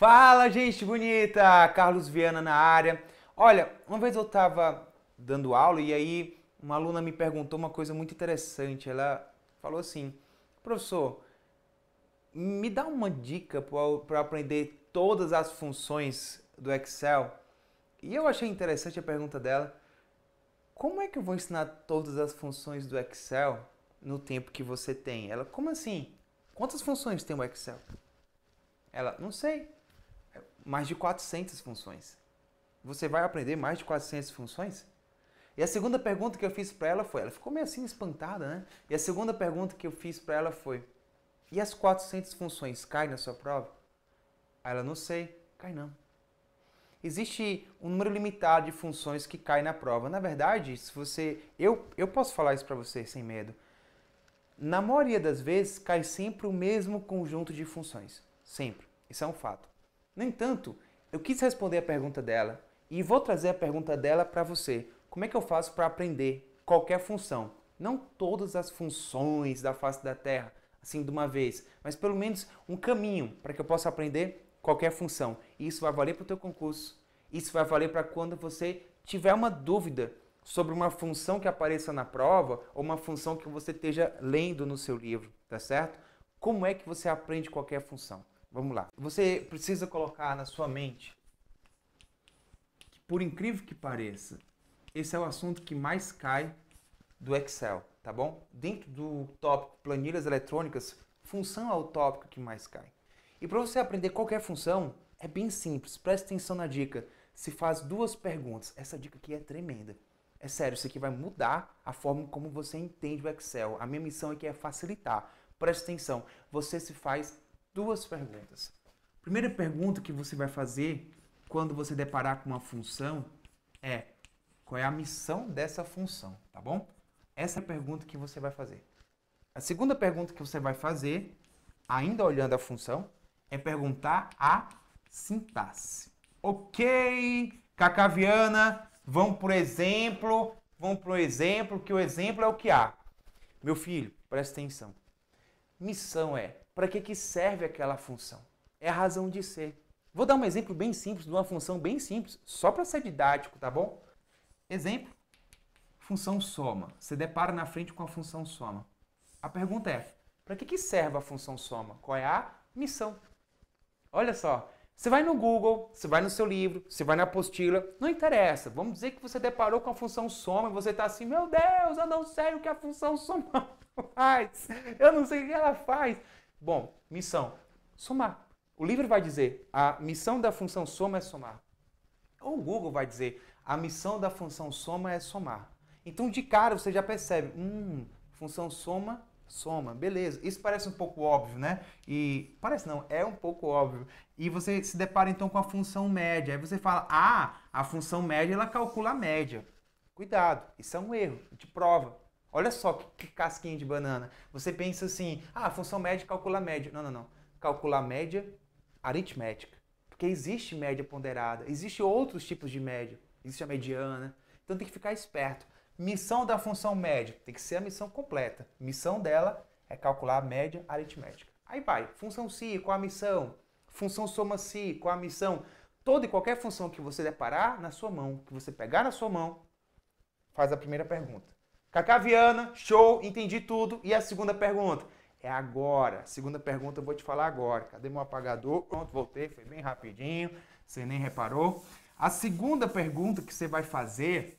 Fala, gente bonita! Carlos Viana na área. Olha, uma vez eu estava dando aula e aí uma aluna me perguntou uma coisa muito interessante. Ela falou assim: professor, me dá uma dica para aprender todas as funções do Excel? E eu achei interessante a pergunta dela. Como é que eu vou ensinar todas as funções do Excel no tempo que você tem? Ela, como assim? Quantas funções tem o Excel? Ela, não sei. Mais de 400 funções. Você vai aprender mais de 400 funções? E a segunda pergunta que eu fiz para ela foi, ela ficou meio assim espantada, né? E a segunda pergunta que eu fiz para ela foi, e as 400 funções caem na sua prova? Aí ela, não sei, cai não. Existe um número limitado de funções que caem na prova. Na verdade, se você, eu posso falar isso para você sem medo. Na maioria das vezes, cai sempre o mesmo conjunto de funções. Sempre. Isso é um fato. No entanto, eu quis responder a pergunta dela e vou trazer a pergunta dela para você. Como é que eu faço para aprender qualquer função? Não todas as funções da face da Terra, assim de uma vez, mas pelo menos um caminho para que eu possa aprender qualquer função. E isso vai valer para o teu concurso. Isso vai valer para quando você tiver uma dúvida sobre uma função que apareça na prova ou uma função que você esteja lendo no seu livro, tá certo? Como é que você aprende qualquer função? Vamos lá. Você precisa colocar na sua mente que, por incrível que pareça, esse é o assunto que mais cai do Excel, tá bom? Dentro do tópico planilhas eletrônicas, função é o tópico que mais cai. E para você aprender qualquer função, é bem simples. Preste atenção na dica. Se faz duas perguntas. Essa dica aqui é tremenda. É sério, isso aqui vai mudar a forma como você entende o Excel. A minha missão aqui é facilitar. Preste atenção. Você se faz duas perguntas. Primeira pergunta que você vai fazer quando você deparar com uma função é: qual é a missão dessa função, tá bom? Essa é a pergunta que você vai fazer. A segunda pergunta que você vai fazer, ainda olhando a função, é perguntar a sintaxe. Ok, Cacaviana, vamos pro exemplo, que o exemplo é o que há. Meu filho, presta atenção. Missão é, para que serve aquela função? É a razão de ser. Vou dar um exemplo bem simples, de uma função bem simples, só para ser didático, tá bom? Exemplo, função soma. Você depara na frente com a função soma. A pergunta é, para que serve a função soma? Qual é a missão? Olha só, você vai no Google, você vai no seu livro, você vai na apostila, não interessa. Vamos dizer que você deparou com a função soma e você está assim, meu Deus, eu não sei o que a função soma faz. Eu não sei o que ela faz. Bom, missão, somar. O livro vai dizer, a missão da função soma é somar. Ou o Google vai dizer, a missão da função soma é somar. Então, de cara, você já percebe, função soma, soma, beleza. Isso parece um pouco óbvio, né? E parece não, é um pouco óbvio. E você se depara então com a função média. Aí você fala, a função média ela calcula a média. Cuidado, isso é um erro de prova. Olha só que casquinha de banana. Você pensa assim, a função média calcula a média. Não, não, não. Calcula a média aritmética. Porque existe média ponderada, existem outros tipos de média. Existe a mediana. Então tem que ficar esperto. Missão da função média, tem que ser a missão completa. Missão dela é calcular a média aritmética. Aí vai, função si, qual a missão? Função soma si, qual a missão? Toda e qualquer função que você deparar na sua mão, que você pegar na sua mão, faz a primeira pergunta. Cacaviana, show, entendi tudo. E a segunda pergunta? É agora. A segunda pergunta eu vou te falar agora. Cadê meu apagador? Pronto, voltei, foi bem rapidinho, você nem reparou. A segunda pergunta que você vai fazer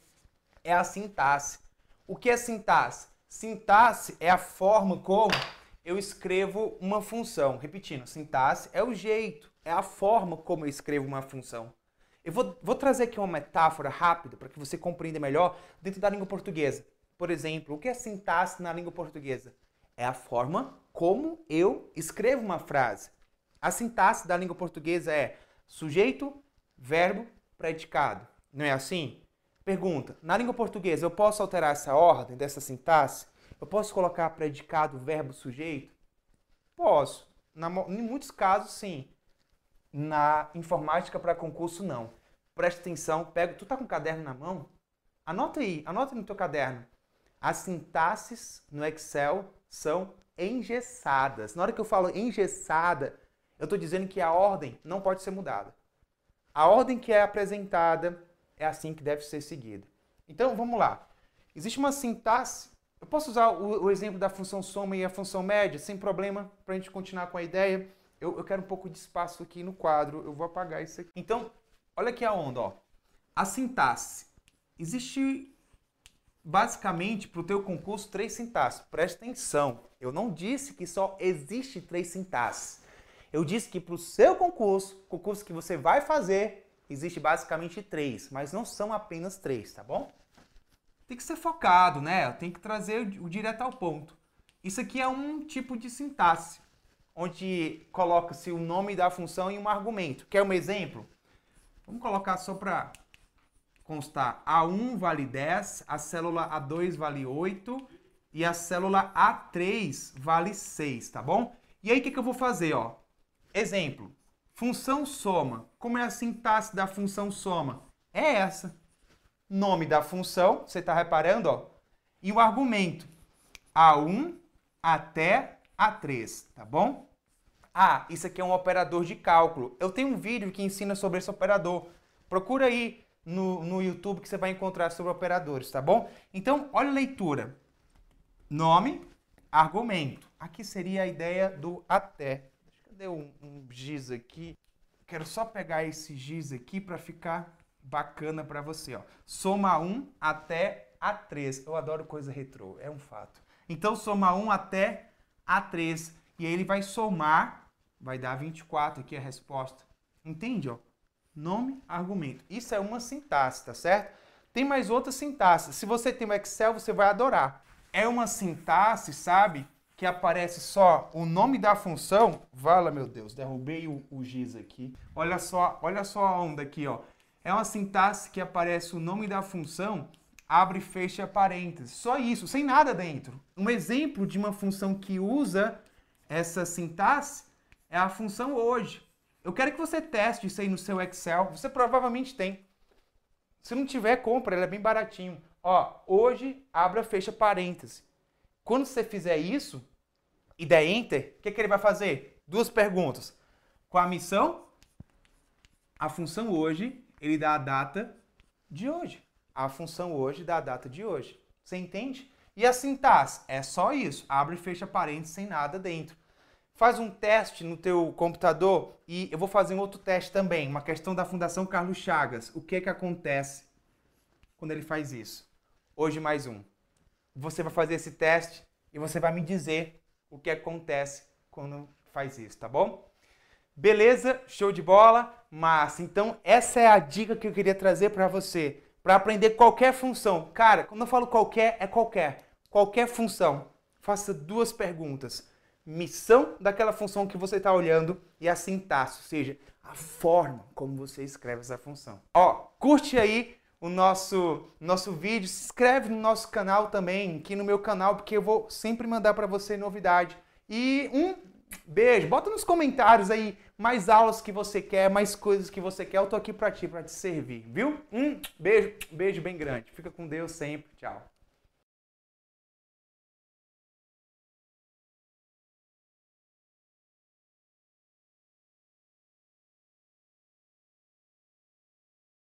é a sintaxe. O que é sintaxe? Sintaxe é a forma como eu escrevo uma função. Repetindo, sintaxe é o jeito, é a forma como eu escrevo uma função. Eu vou trazer aqui uma metáfora rápida para que você compreenda melhor dentro da língua portuguesa. Por exemplo, o que é sintaxe na língua portuguesa? É a forma como eu escrevo uma frase. A sintaxe da língua portuguesa é sujeito, verbo, predicado. Não é assim? Pergunta, na língua portuguesa eu posso alterar essa ordem dessa sintaxe? Eu posso colocar predicado, verbo, sujeito? Posso. Em muitos casos, sim. Na informática para concurso, não. Presta atenção, tu tá com o caderno na mão? Anota aí, anota no teu caderno. As sintaxes no Excel são engessadas. Na hora que eu falo engessada, Eu estou dizendo que a ordem não pode ser mudada. A ordem que é apresentada é assim que deve ser seguida. Então, vamos lá. Existe uma sintaxe. Eu posso usar o exemplo da função soma e a função média, sem problema, para a gente continuar com a ideia. Eu quero um pouco de espaço aqui no quadro. Eu vou apagar isso aqui. Então, olha aqui a onda, ó. A sintaxe. Existe, basicamente, para o teu concurso, 3 sintaxes. Presta atenção. Eu não disse que só existe 3 sintaxes. Eu disse que para o seu concurso que você vai fazer, existe basicamente 3, mas não são apenas 3, tá bom? Tem que ser focado, né? Tem que trazer o direto ao ponto. Isso aqui é um tipo de sintaxe, onde coloca-se o nome da função e um argumento. Quer um exemplo? Vamos colocar só para constar. A1 vale 10, a célula A2 vale 8 e a célula A3 vale 6, tá bom? E aí o que eu vou fazer, ó? Exemplo, função soma. Como é a sintaxe da função soma? É essa. Nome da função, você está reparando, ó? E o argumento, A1 até A3, tá bom? Ah, isso aqui é um operador de cálculo. Eu tenho um vídeo que ensina sobre esse operador. Procura aí no YouTube que você vai encontrar sobre operadores, tá bom? Então, olha a leitura. Nome, argumento. Aqui seria a ideia do até. Cadê um giz aqui? Quero só pegar esse giz aqui para ficar bacana para você, ó. Soma 1 até A3. Eu adoro coisa retrô, é um fato. Então, soma 1 até A3. E aí ele vai somar, vai dar 24 aqui a resposta. Entende, ó? Nome, argumento. Isso é uma sintaxe, tá certo? Tem mais outras sintaxes. Se você tem o Excel, você vai adorar. É uma sintaxe, sabe? Que aparece só o nome da função. Vala, meu Deus, derrubei o giz aqui. Olha só a onda aqui, ó. É uma sintaxe que aparece o nome da função, abre e fecha parênteses. Só isso, sem nada dentro. Um exemplo de uma função que usa essa sintaxe é a função hoje. Eu quero que você teste isso aí no seu Excel. Você provavelmente tem. Se não tiver, compra, ele é bem baratinho. Ó, hoje, abra, fecha parênteses. Quando você fizer isso e der Enter, o que ele vai fazer? 2 perguntas. Com a missão, a função hoje, ele dá a data de hoje. A função hoje dá a data de hoje. Você entende? E a sintaxe é só isso. Abre e fecha parênteses sem nada dentro. Faz um teste no teu computador e eu vou fazer um outro teste também. Uma questão da Fundação Carlos Chagas. O que acontece quando ele faz isso? Hoje mais um. Você vai fazer esse teste e você vai me dizer o que acontece quando faz isso, tá bom? Beleza? Show de bola? Massa. Então, essa é a dica que eu queria trazer para você. Para aprender qualquer função. Cara, quando eu falo qualquer, é qualquer. Qualquer função. Faça 2 perguntas. Missão daquela função que você está olhando e a sintaxe, ou seja, a forma como você escreve essa função. Ó, curte aí o nosso vídeo, se inscreve no nosso canal também, aqui no meu canal, porque eu vou sempre mandar para você novidade. E um beijo, bota nos comentários aí mais aulas que você quer, mais coisas que você quer, eu tô aqui para ti, para te servir, viu? Beijo bem grande. Fica com Deus sempre, tchau.